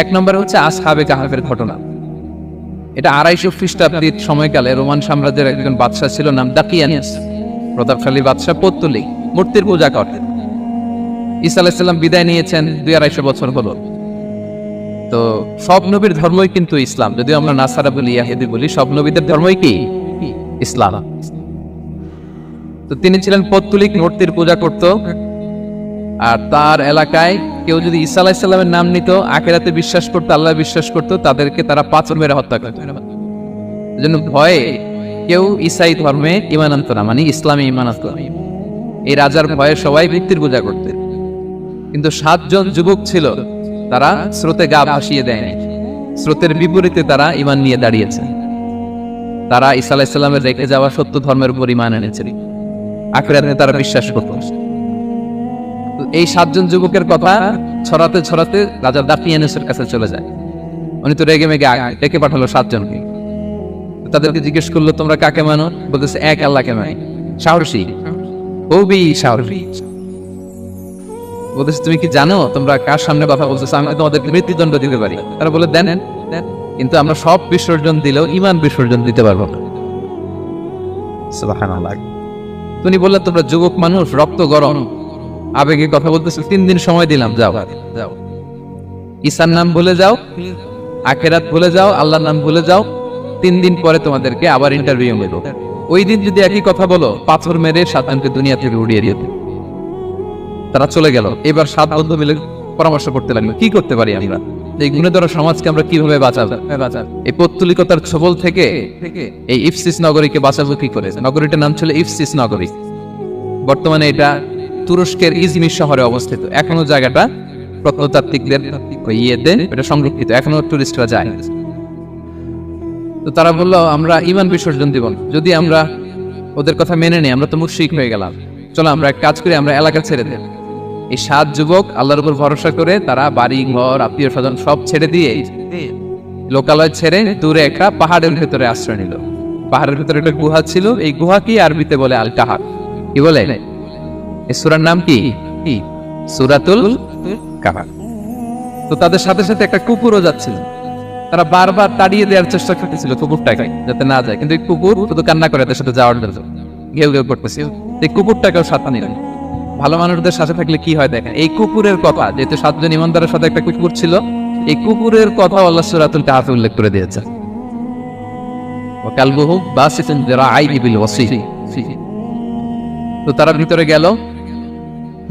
এক নম্বরে হচ্ছে আসহাবে কাহাফের ঘটনা। এটা 250 খ্রিস্টাব্দের সময়কালে রোমান সাম্রাজ্যের একজন বাদশাহ ছিল, নাম দাকিয়ানিয়াস, প্রতাপশালী বাদশাহ, পৌত্তলিক, মূর্তির পূজা করেন। ঈসা আলাইহিস সালাম বিদায় নিয়েছেন 250 বছর হলো। তো সব নবীর ধর্মই কিন্তু ইসলাম, যদিও আমরা নাসারা বলি, ইয়াহুদি বলি, সব নবীদের ধর্মই কি ইসলাম। তো তিনি ছিলেন পৌত্তলিক, মূর্তির পূজা করত। আর তার এলাকায় কেউ যদি ঈসা আলাইহিস সালামের নাম নিত, আখিরাতে বিশ্বাস করতো, আল্লাহ বিশ্বাস করতো, তাদেরকে তারা পাথর মেরে হত্যা করত। এজন্য ভয়ে কেউ ঈসাই ধর্মে ঈমান আনতো না, মানে ইসলামে ঈমান আনতো না। এই রাজার ভয়ে সবাই মূর্তির পূজা করতেন। কিন্তু 7 জন যুবক ছিল, তারা স্রোতে গা ভাসিয়ে দেয়নি, স্রোতের বিপরীতে তারা ঈমান নিয়ে দাঁড়িয়েছে। তারা ঈসা আলাইহিস সালামের রেখে যাওয়া সত্য ধর্মের উপর ঈমান এনেছিল, আখিরাতে তারা বিশ্বাস করত। এই 7 জন যুবকের কথা ছড়াতে ছড়াতে রাজা দাকিয়ানিয়াসের কাছে চলে যায়। উনি তো রেগে মেগে ডেকে পাঠালো 7 জনকে। তাদেরকে জিজ্ঞেস করলো, তোমরা কাকে মানো? বলতেছে, এক আল্লাহকে মানি। সাহসী, খুবই সাহসী। বলতেছে, তুমি কি জানো তোমরা কার সামনে কথা বলতেছো? আমি তোমাদেরকে মৃত্যুদণ্ড দিতে পারি। তারা বলে, দেন, কিন্তু আমরা সব বিসর্জন দিলেও ঈমান বিসর্জন দিতে পারবো না। সুবহানাল্লাহ। তুমি বললে তোমরা যুবক মানুষ, রক্ত গরম, আবেগে কথা বলতেছো, 3 দিন সময় দিলাম, যাও যাও, ঈসার নাম ভুলে যাও, আখিরাত ভুলে যাও, আল্লাহর নাম ভুলে যাও। 3 দিন পরে তোমাদেরকে আবার ইন্টারভিউ নেব। ওই দিন যদি একই কথা বলো, পাথর মেরে শয়তানকে দুনিয়া থেকে উড়িয়ে দিতে। তারা চলে গেল। এবার 7 বন্ধু মিলে পরামর্শ করতে লাগলো, কি করতে পারি আমরা, এই গুণধর সমাজকে আমরা কিভাবে বাঁচাবো। এই পৌত্তলিকতার ছবল থেকে এই ইফসিস নগরীকে বাঁচাবো কি করে? নগরীটার নাম ছিল ইফসিস নগরী। বর্তমানে এটা তুরস্কের ইজমির শহরে অবস্থিত। এখনো জায়গাটা প্রত্নতাত্ত্বিকদের ইয়েতে এটা সংরক্ষিত, এখনো টুরিস্টরা যায়। তো তারা বললো, আমরা ঈমান বিসর্জন দিব না, যদি আমরা ওদের কথা মেনে নিই, আমরা তো মুশরিক হয়ে গেলাম। চলো আমরা এক কাজ করি, আমরা এলাকা ছেড়ে দেব। এই 7 যুবক আল্লাহর উপর ভরসা করে তারা বাড়ি ঘর, আত্মীয় স্বজন সব ছেড়ে দিয়ে, লোকালয় ছেড়ে দূরে একটা পাহাড়ের ভেতরে আশ্রয় নিল। পাহাড়ের ভেতরে একটা গুহা ছিল। এই গুহা কি আরবিতে বলে আল কাহাফ। কি বলে? এই সূরার নাম কি? সূরাতুল কাহাফ। তো তাদের সাথে সাথে একটা কুকুরও যাচ্ছিল। তারা বারবার তাড়িয়ে দেওয়ার চেষ্টা করতেছিল কুকুরটাকে, যাতে না যায়, কিন্তু এই কুকুর শুধু কান্না করে তাদের সাথে যাওয়ার জন্য ঘেউ ঘেউ করতেছে। এই কুকুরটাকেও সাথে নিলেন। ভালো মানুষদের সাথে থাকলে কি হয় দেখেন, এই কুকুরের কথা, যেহেতু 7 জন ইমানদারের সাথে একটা কুকুর ছিল, এই কুকুরের কথা আল্লাহ সূরাতুল কাহাফে উল্লেখ করে দিয়েছে। ওয়া কালবুহু বাসিতুন যিরাআইহি বিল ওয়াসি। তো তারা ভিতরে গেল,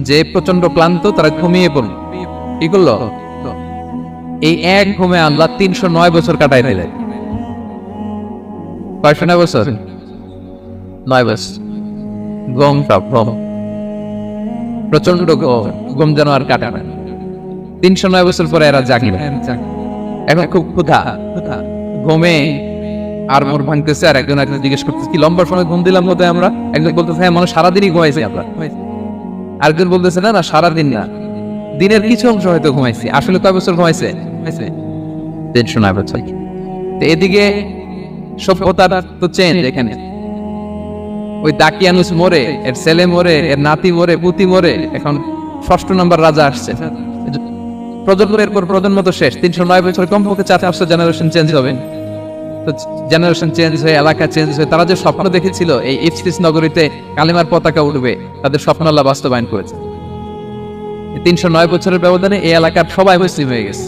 যে প্রচন্ড ক্লান্ত, তারা ঘুমিয়ে পড়ল। কি করলো? এই এক ঘুমে আল্লাহ 309 বছর কাটাই দিলেন। কয়শো 9 বছর? 9 বছর। ঘুম প্রচন্ড ঘুম যেন আর কাটে না। 309 বছর পরে এরা জাগিল। এখন খুব ক্ষুধা, ঘুমে আর মোর ভাঙতেছে। আর একজন জিজ্ঞেস করতেছে, কি লম্বা সময় ঘুম দিলাম বোধহয় আমরা? একজন বলতেছে, হ্যাঁ, মানুষ সারাদিনই ঘুমাইছি আমরা। আরেকজন বলতেছে, না, সারাদিন না, দিনের কিছু অংশ হয়তো ঘুমাইছি। আসলে কয় বছর ঘুমাইছে? 309 বছর। এদিকে সভ্যতার তো চেঞ্জ। এখানে ওই দাকিয়ানুস মরে, এর ছেলে মরে, এর নাতি মরে, পুতি মরে, এখন 6ষ্ঠ নম্বর রাজা আসছে। প্রজন্মের পর প্রজন্ম তো শেষ। 309 বছর, কমপক্ষে 4-5টা জেনারেশন চেঞ্জ হবে। তো জেনারেশন চেঞ্জ হয়ে, এলাকা চেঞ্জ হয়ে, তারা যে স্বপ্ন দেখেছিল এই ইফসিস নগরীতে কালিমার পতাকা উঠবে, তাদের স্বপ্ন আল্লাহ বাস্তবায়ন করেছে। 309 বছরের ব্যবধানে এই এলাকার সবাই মুসলিম হয়ে গেছে।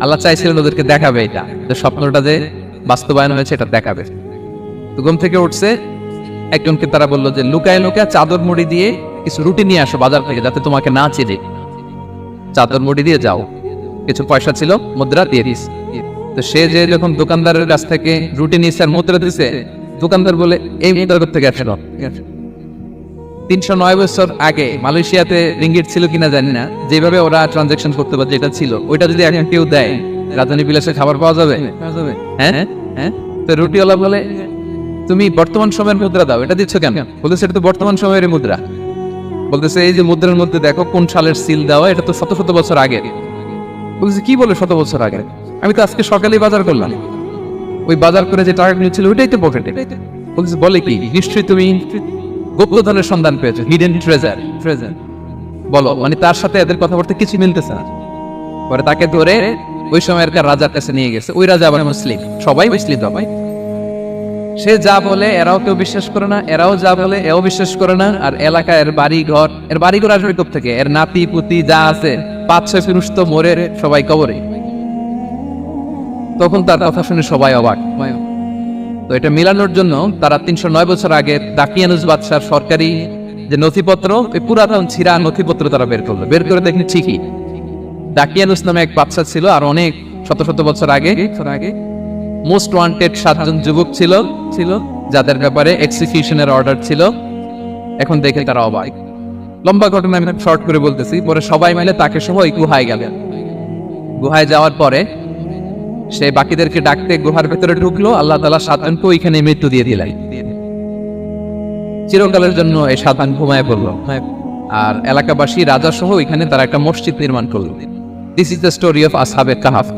আল্লাহ চাইছিলেন ওদেরকে দেখাবে এটা, যে স্বপ্নটা যে বাস্তবায়ন হয়েছে এটা দেখাবে। তো ঘুম থেকে উঠছে, একজনকে তারা বললো যে লুকায় লুকায় চাদর মুড়ি দিয়ে কিছু রুটি নিয়ে আসো বাজার থেকে, যাতে তোমাকে না চেনে। চাদর মুড়ি দিয়ে যাও। কিছু পয়সা ছিল, মুদ্রা দিয়ে দিস। তো সে যে যখন দোকানদারের কাছ থেকে রুটি নিয়েছে আর মুদ্রা দিছে, দোকানদার বলে, এই মুদ্রা থেকে আসলো। 309 বছর আগে মালয়েশিয়াতে রিঙ্গিট ছিল কিনা জানি না, যেভাবে ওরা ট্রানজাকশন করতে পারে, যেটা ছিল, ওইটা যদি এখন কেউ দেয়, রাজধানী বিলাসে খাবার পাওয়া যাবে? হ্যাঁ। তো রুটিওয়ালা বলে, তুমি বর্তমান সময়ের মুদ্রা দাও, এটা দিচ্ছ কেন? বলতেছে, এটা তো বর্তমান সময়ের মুদ্রা। বলতেছে, এই যে মুদ্রার মধ্যে দেখো কোন সালের সিল দেওয়া, এটা তো শত শত বছর আগে। বলতেছে, কি বলে শত বছর আগে? আমি তো আজকে সকালেই বাজার করলাম। ওই বাজার করে যে টাকা নিয়েছিল ওইটাই তো পকেটে। বলতেছে, বলে কি? নিশ্চয়ই তুমি গুপ্তধনের সন্ধান পেয়েছো, হিডেন ট্রেজার। বলো, মানে তার সাথে এদের কথাবার্তা কিছু মিলতেছে না। পরে তাকে ধরে ওই সময়ের রাজার কাছে নিয়ে গেছে। ওই রাজা আবার মুসলিম, সবাই মুসলিম সবাই। সে যা বলে এরাও কেউ বিশ্বাস করে না, এরাও যা বলে এও বিশ্বাস করে না। আর এলাকায় এর বাড়িঘর আসবে থেকে, এর নাতি পুতি যা আছে 5-6 পুরুষ তো মরে সবাই কবরে। তখন তার কথা শুনে সবাই অবাক। তো এটা মিলানোর জন্য তারা 309 বছর আগে দাকিয়ানুস বাদশার সরকারি যে নথিপত্র, ওই পুরাতন ছিঁড়া নথিপত্র তারা বের করলো। বের করে দেখেন ঠিকই দাকিয়ানুস নামে এক বাদশা ছিল, আর অনেক শত শত বছর আগে মোস্ট ওয়ান্টেড 7 জন যুবক ছিল যাদের ব্যাপারে এক্সিকিউশনের অর্ডার ছিল। এখন দেখে তারা অবাক। লম্বা ঘটনা আমি শর্ট করে বলতেছি। পরে সবাই মিলে তাকে সহ ওই গুহায় গেলেন। গুহায় যাওয়ার পরে সে বাকিদেরকে ডাকতে গুহার ভেতরে ঢুকলো। আল্লাহ তাআলা 7 জনকে ওইখানে মৃত্যু দিয়ে দিলেন। চিরকালের জন্য এই 7 জন ঘুমায় পড়ল। আর এলাকাবাসী রাজা সহ ওইখানে তারা একটা মসজিদ নির্মাণ করলো। This is the story of আসহাবে কাহাফ।